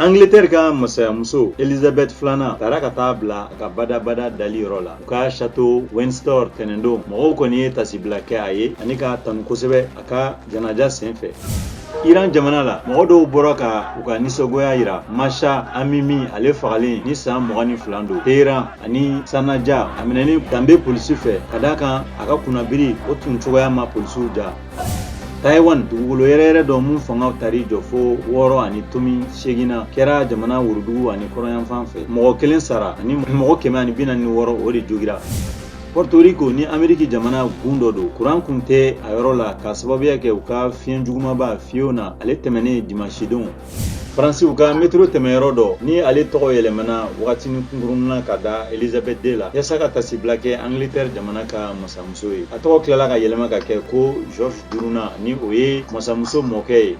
Angleterre ka masayamuso Elizabeth Flana taara ka taa bila a ka badabada dali yɔrɔ la. U ka Chateau Windsor tɛnɛndon mɔgɔw kɔni ye tasibila kɛ a ye ani ka tanu kosɛbɛ a ka janaja senfɛ. Iran jamana la mɔgɔ dɔw bɔra ka u ka nisɔngoya yira Masha Amini ale fagalen ni san 22 don Tehran ani Sanaja a minɛni danbe polisi fɛ ka d'a kan a ka kunnabiri o tun cogoya ma polisiw ja. Taiwan dugukolo yɛrɛ dɔ mun fanga tari jɔ fo 6.8 kɛra jamana wurudugu ani kɔrɔnyanfan fɛ. Mɔgɔ kelen sara ani mɔgɔ 146 o de jogira. Puerto Rico ni Ameriki jamana gun dɔ don. Kuran kun tɛ a yɔrɔ la ka sababuya kɛ u ka fiɲɛ jugumaba Fiona ale tɛmɛnen dimanche don. Faransi u ka métro tɛmɛyɔrɔ dɔ ni ale tɔgɔ yɛlɛmana wagatini kunkurunna ka da Elizabeth de la yasa ka tasibila kɛ Angleterre jamana ka masamuso ye. A tɔgɔ tilala ka yɛlɛma ka kɛ ko George Duruna ni o ye masamuso mɔkɛ ye.